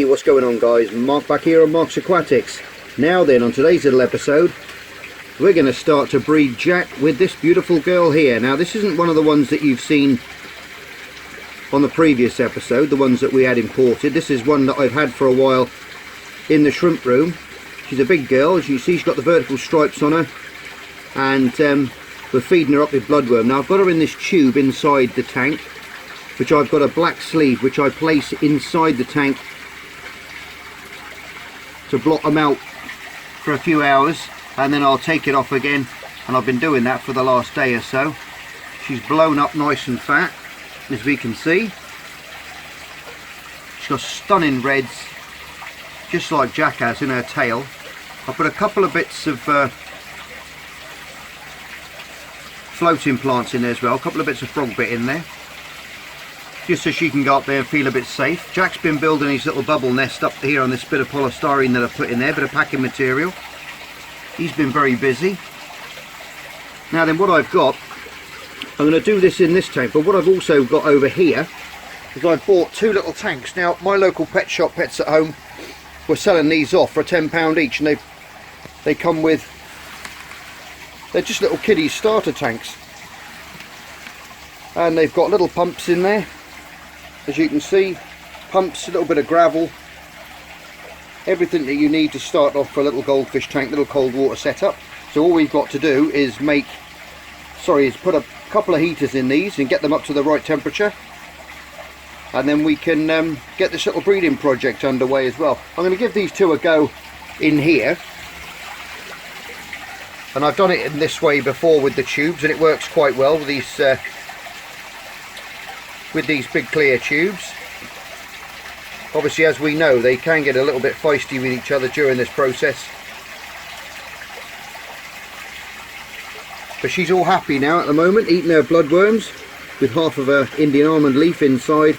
what's going on guys? Mark back here on Mark's Aquatics. Now then, on today's little episode, we're going to start to breed Jack with this beautiful girl here. Now this isn't one of the ones that you've seen on the previous episode, the ones that we had imported. This is one that I've had for a while in the shrimp room. She's a big girl, as you see. She's got the vertical stripes on her, and we're feeding her up with bloodworm. Now I've got her in this tube inside the tank, which I've got a black sleeve which I place inside the tank to block them out for a few hours, and then I'll take it off again, and I've been doing that for the last day or so. She's blown up nice and fat, as we can see. She's got stunning reds, just like Jack has in her tail. I put a couple of bits of floating plants in there as well, a couple of bits of frog bit in there, just so she can go up there and feel a bit safe. Jack's been building his little bubble nest up here on this bit of polystyrene that I've put in there, bit of packing material. He's been very busy. Now then, what I've got, I'm going to do this in this tank, but what I've also got over here is I've bought two little tanks. Now my local pet shop, Pets at Home, were selling these off for £10 each, and they come with, they're just little kiddie starter tanks, and they've got little pumps in there, as you can see. Pumps, a little bit of gravel, everything that you need to start off for a little goldfish tank, little cold water setup. So all we've got to do is put a couple of heaters in these and get them up to the right temperature, and then we can get this little breeding project underway as well. I'm going to give these two a go in here, and I've done it in this way before with the tubes, and it works quite well with these big clear tubes. Obviously, as we know, they can get a little bit feisty with each other during this process, but she's all happy now at the moment, eating her bloodworms with half of her Indian almond leaf inside,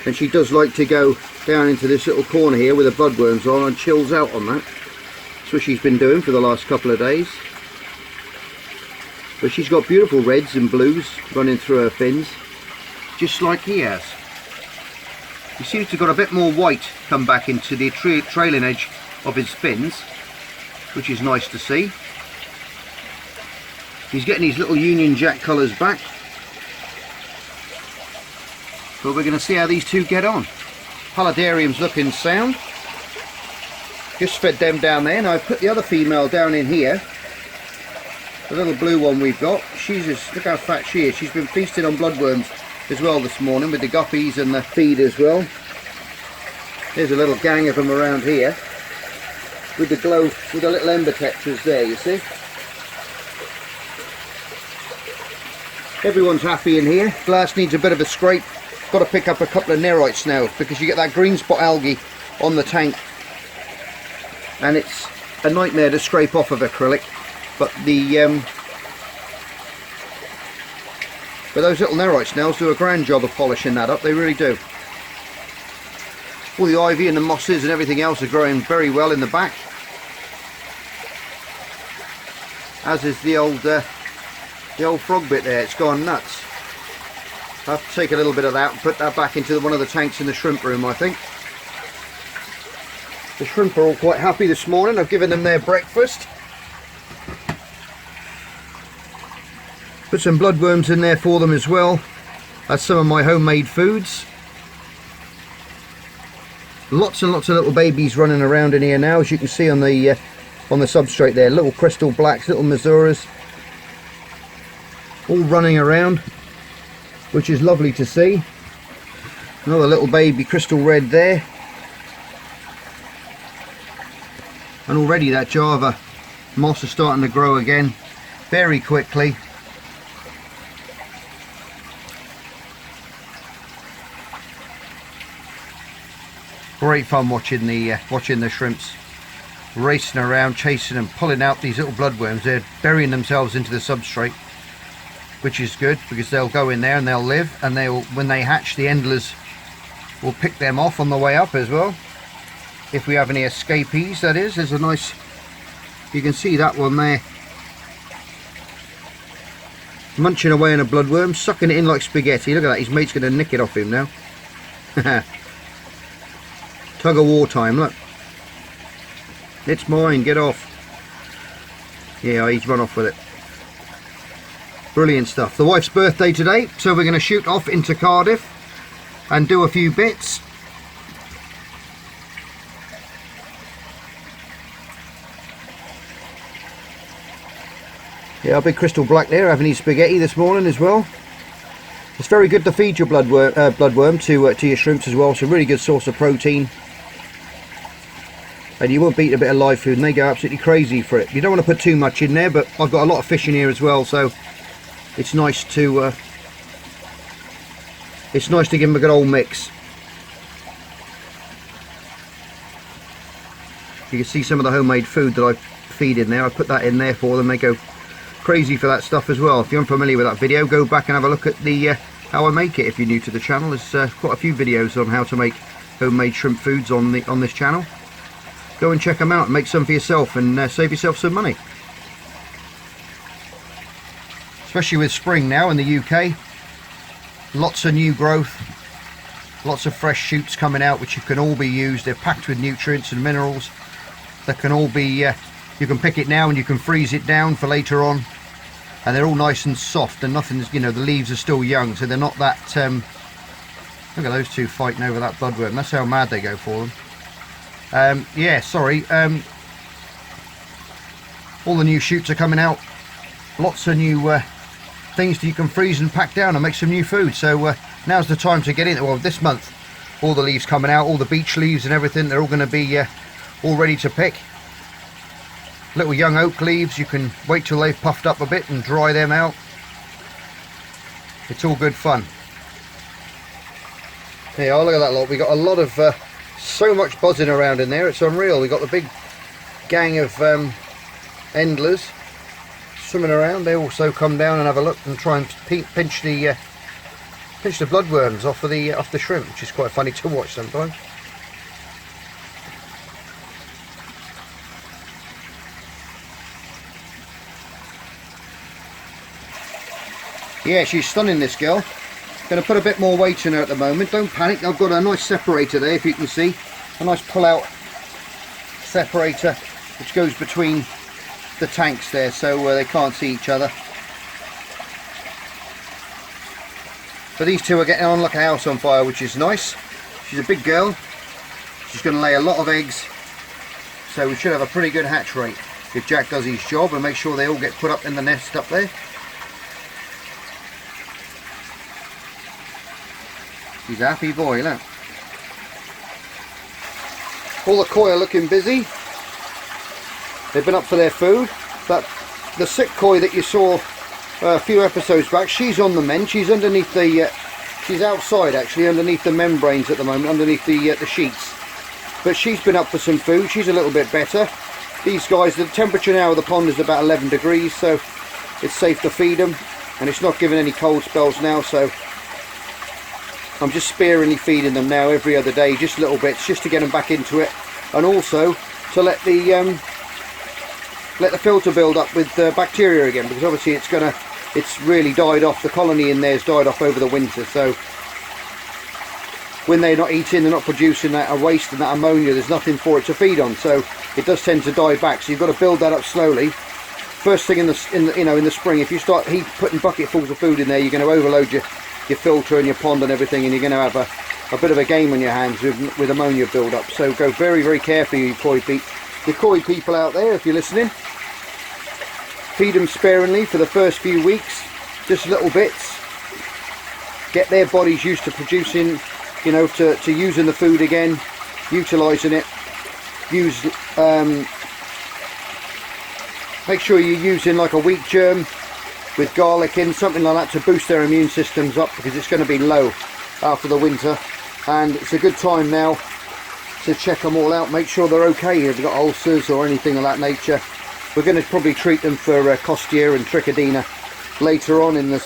and she does like to go down into this little corner here with the bloodworms on and chills out on that. That's what she's been doing for the last couple of days. But she's got beautiful reds and blues running through her fins, just like he has. He seems to have got a bit more white come back into the trailing edge of his fins, which is nice to see. He's getting his little Union Jack colours back, but we're going to see how these two get on. Paludarium's looking sound. Just fed them down there. Now I've put the other female down in here, the little blue one we've got. She's just, look how fat she is. She's been feasting on bloodworms as well this morning with the guppies and the feed as well. There's a little gang of them around here with the glow, with the little ember tetras there, you see. Everyone's happy in here. Glass needs a bit of a scrape. Got to pick up a couple of nerite snails because you get that green spot algae on the tank, and it's a nightmare to scrape off of acrylic. But those little nerite snails do a grand job of polishing that up. They really do. All the ivy and the mosses and everything else are growing very well in the back, as is the old frog bit there. It's gone nuts. I have to take a little bit of that and put that back into one of the tanks in the shrimp room, I think. The shrimp are all quite happy this morning. I've given them their breakfast. Put some bloodworms in there for them as well. That's some of my homemade foods. Lots and lots of little babies running around in here now, as you can see on the substrate there. Little crystal blacks, little Misuras, all running around, which is lovely to see. Another little baby crystal red there, and already that Java moss is starting to grow again very quickly. Great fun watching the shrimps racing around, chasing and pulling out these little bloodworms. They're burying themselves into the substrate, which is good because they'll go in there and they'll live, and when they hatch, the endlers will pick them off on the way up as well. If we have any escapees, that is. There's a nice, you can see that one there, munching away on a bloodworm, sucking it in like spaghetti. Look at that, his mate's going to nick it off him now. Tug of war time, look. It's mine, get off. Yeah, he's run off with it. Brilliant stuff. The wife's birthday today, so we're going to shoot off into Cardiff and do a few bits. Yeah, our big crystal black there having his spaghetti this morning as well. It's very good to feed your bloodworm to your shrimps as well. So really good source of protein. And you won't beat a bit of live food and they go absolutely crazy for it. You don't want to put too much in there, but I've got a lot of fish in here as well, so it's nice to give them a good old mix. You can see some of the homemade food that I feed in there. I put that in there for them. They go crazy for that stuff as well. If you're unfamiliar with that video, go back and have a look at the how I make it. If you're new to the channel, there's quite a few videos on how to make homemade shrimp foods on this channel. Go and check them out and make some for yourself and save yourself some money. Especially with spring now in the UK, lots of new growth, lots of fresh shoots coming out which can all be used. They're packed with nutrients and minerals that can all be you can pick it now and you can freeze it down for later on, and they're all nice and soft and nothing's, you know, the leaves are still young, so they're not that look at those two fighting over that bloodworm. That's how mad they go for them. Yeah, sorry, all the new shoots are coming out, lots of new things that you can freeze and pack down and make some new food. So now's the time to get in. Well, this month all the leaves coming out, all the beech leaves and everything, they're all going to be all ready to pick. Little young oak leaves, you can wait till they've puffed up a bit and dry them out. It's all good fun. Yeah, look at that lot. We got a lot of so much buzzing around in there, it's unreal. We got the big gang of endlers swimming around. They also come down and have a look and try and pinch the bloodworms off the shrimp, which is quite funny to watch sometimes. Yeah, she's stunning, this girl. Going to put a bit more weight in her at the moment. Don't panic, I've got a nice separator there, if you can see. A nice pull-out separator which goes between the tanks there, so they can't see each other. But these two are getting on like a house on fire, which is nice. She's a big girl. She's going to lay a lot of eggs, so we should have a pretty good hatch rate if Jack does his job and make sure they all get put up in the nest up there. He's a happy boy, look. All the koi are looking busy. They've been up for their food. But the sick koi that you saw a few episodes back, she's on the mend. She's underneath the, she's outside actually, underneath the membranes at the moment, underneath the sheets. But she's been up for some food. She's a little bit better. These guys, the temperature now of the pond is about 11 degrees, so it's safe to feed them. And it's not giving any cold spells now, so I'm just sparingly feeding them now every other day, just little bits, just to get them back into it, and also to let the filter build up with bacteria again, because obviously it's really died off. The colony in there's died off over the winter, so when they're not eating, they're not producing that waste and that ammonia, there's nothing for it to feed on, so it does tend to die back. So you've got to build that up slowly. First thing in the spring, if you start putting bucketfuls of food in there, you're going to overload your filter and your pond and everything, and you're going to have a bit of a game on your hands with ammonia build up. So go very, very carefully, you koi people out there, if you're listening. Feed them sparingly for the first few weeks, just little bits. Get their bodies used to producing, you know, to using the food again, utilising it. Make sure you're using like a wheat germ with garlic in, something like that, to boost their immune systems up, because it's going to be low after the winter, and it's a good time now to check them all out, make sure they're okay. If they've got ulcers or anything of that nature, we're going to probably treat them for Costia and Trichodina later on in the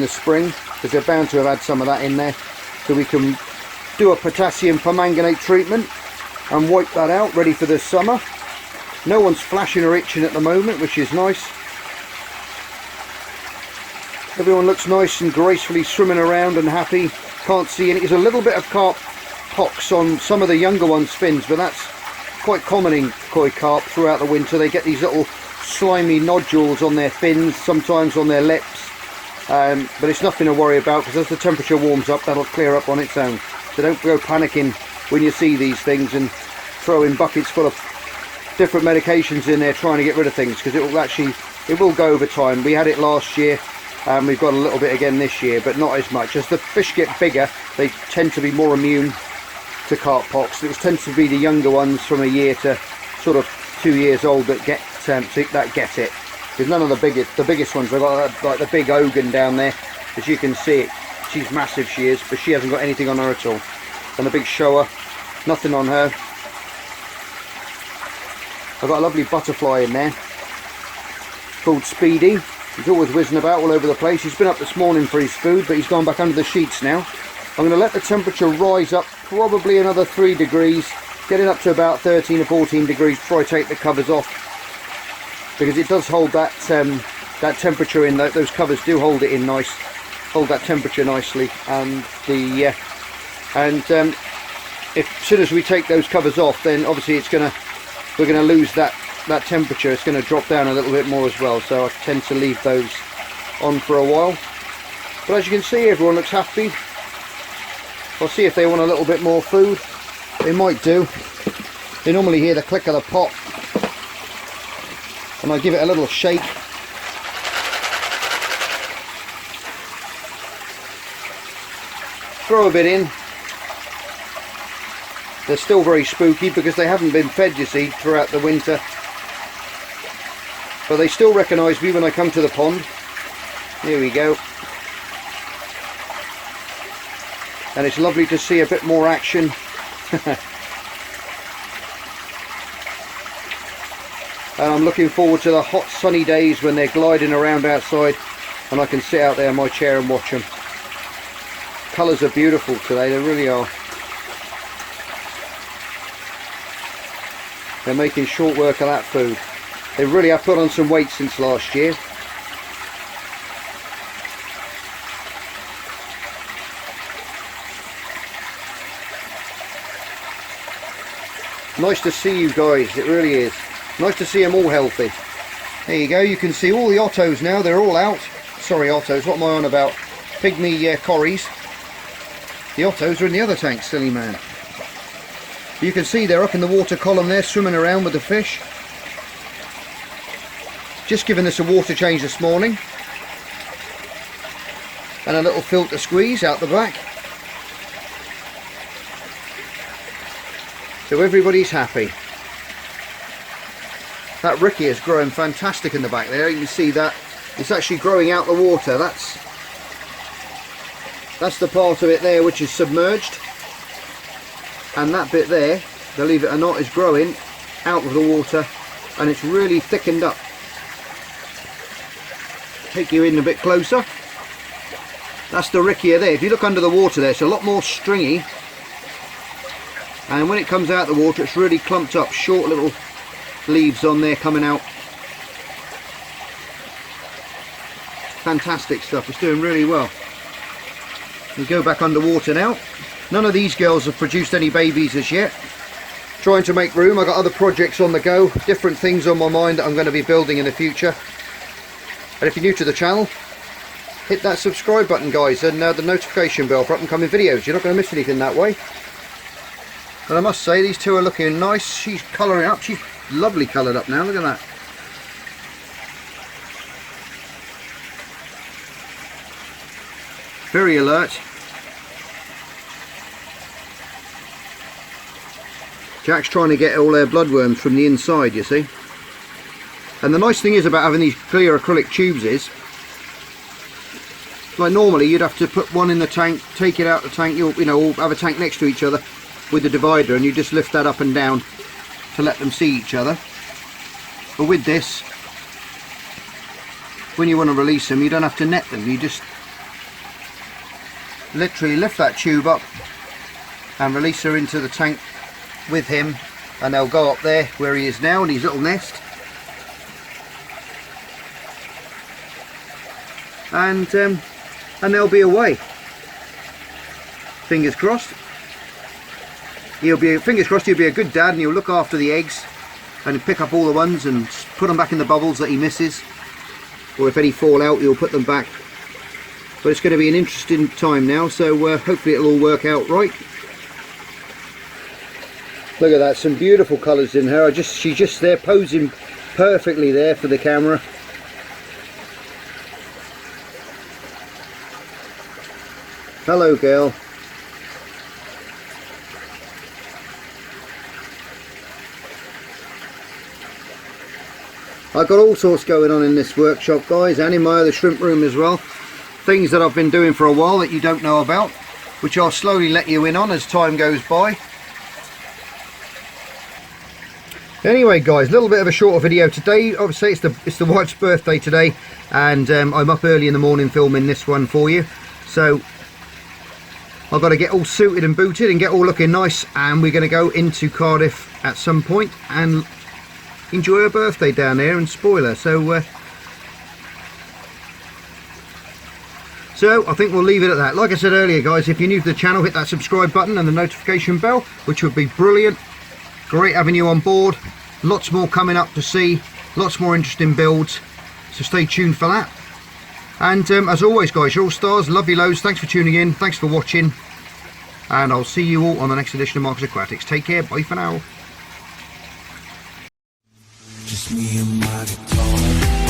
spring, because they're bound to have had some of that in there. So we can do a potassium permanganate treatment and wipe that out, ready for this summer. No one's flashing or itching at the moment, which is nice. Everyone looks nice and gracefully swimming around and happy. Can't see any. There's a little bit of carp pox on some of the younger ones' fins, but that's quite common in koi carp throughout the winter. They get these little slimy nodules on their fins, sometimes on their lips, but it's nothing to worry about, because as the temperature warms up, that'll clear up on its own. So don't go panicking when you see these things and throwing buckets full of different medications in there trying to get rid of things, because it will go over time. We had it last year, and we've got a little bit again this year, but not as much. As the fish get bigger, they tend to be more immune to carp pox. It tends to be the younger ones from a year to sort of 2 years old that get it. Because none of the biggest ones, they've got like the big Ogan down there, as you can see it. She's massive, she is, but she hasn't got anything on her at all. And the big shower, nothing on her. I've got a lovely butterfly in there called Speedy. He's always whizzing about all over the place. He's been up this morning for his food, but he's gone back under the sheets now. I'm going to let the temperature rise up probably another 3 degrees, getting up to about 13 or 14 degrees before I take the covers off, because it does hold that temperature in. Those covers do hold it in nice, hold that temperature nicely. And as soon as we take those covers off, then obviously we're going to lose that temperature. It's going to drop down a little bit more as well, so I tend to leave those on for a while. But as you can see, everyone looks happy. I'll see if they want a little bit more food. They might do. They normally hear the click of the pot, and I give it a little shake. Throw a bit in. They're still very spooky because they haven't been fed, you see, throughout the winter. But they still recognise me when I come to the pond. Here we go. And it's lovely to see a bit more action. And I'm looking forward to the hot sunny days when they're gliding around outside and I can sit out there in my chair and watch them. Colours are beautiful today, they really are. They're making short work of that food. They really have put on some weight since last year. Nice to see you guys, it really is. Nice to see them all healthy. There you go, you can see all the ottos now, they're all out. Sorry ottos, what am I on about? Pygmy corries. The ottos are in the other tank, silly man. You can see they're up in the water column there, swimming around with the fish. Just giving this a water change this morning. And a little filter squeeze out the back. So everybody's happy. That Ricky is growing fantastic in the back there. You can see that it's actually growing out the water. That's the part of it there which is submerged. And that bit there, believe it or not, is growing out of the water, and it's really thickened up. Take you in a bit closer. That's the Rickia there. If you look under the water there, it's a lot more stringy. And when it comes out of the water, it's really clumped up, short little leaves on there coming out. Fantastic stuff, it's doing really well. We go back underwater now. None of these girls have produced any babies as yet. Trying to make room. I've got other projects on the go, different things on my mind that I'm going to be building in the future. And if you're new to the channel, hit that subscribe button, guys, and the notification bell for upcoming videos. You're not going to miss anything that way. And I must say, these two are looking nice. She's colouring up. She's lovely coloured up now. Look at that. Very alert. Jack's trying to get all their bloodworms from the inside, you see. And the nice thing is about having these clear acrylic tubes is, like normally you'd have to put one in the tank, take it out the tank, you know, all have a tank next to each other with the divider, and you just lift that up and down to let them see each other. But with this, when you want to release them, you don't have to net them. You just literally lift that tube up and release her into the tank with him, and they'll go up there where he is now in his little nest, and they'll be away. Fingers crossed. he'll be, fingers crossed, he'll be a good dad and he'll look after the eggs and pick up all the ones and put them back in the bubbles that he misses, or if any fall out he'll put them back. But it's going to be an interesting time now, so hopefully it'll all work out right. Look at that, some beautiful colours in her. She's just there posing perfectly there for the camera. Hello girl. I've got all sorts going on in this workshop, guys, and in my other shrimp room as well. Things that I've been doing for a while that you don't know about, which I'll slowly let you in on as time goes by. Anyway guys, a little bit of a shorter video today. Obviously it's the wife's birthday today, and I'm up early in the morning filming this one for you. So I've got to get all suited and booted and get all looking nice, and we're going to go into Cardiff at some point and enjoy her birthday down there and spoil her. So I think we'll leave it at that. Like I said earlier guys, if you're new to the channel, hit that subscribe button and the notification bell, which would be brilliant. Great having you on board. Lots more coming up to see, lots more interesting builds, so stay tuned for that. And as always guys, you're all stars. Love you loads. Thanks for tuning in, thanks for watching, and I'll see you all on the next edition of Marcus Aquatics. Take care, bye for now. Just me and my guitar.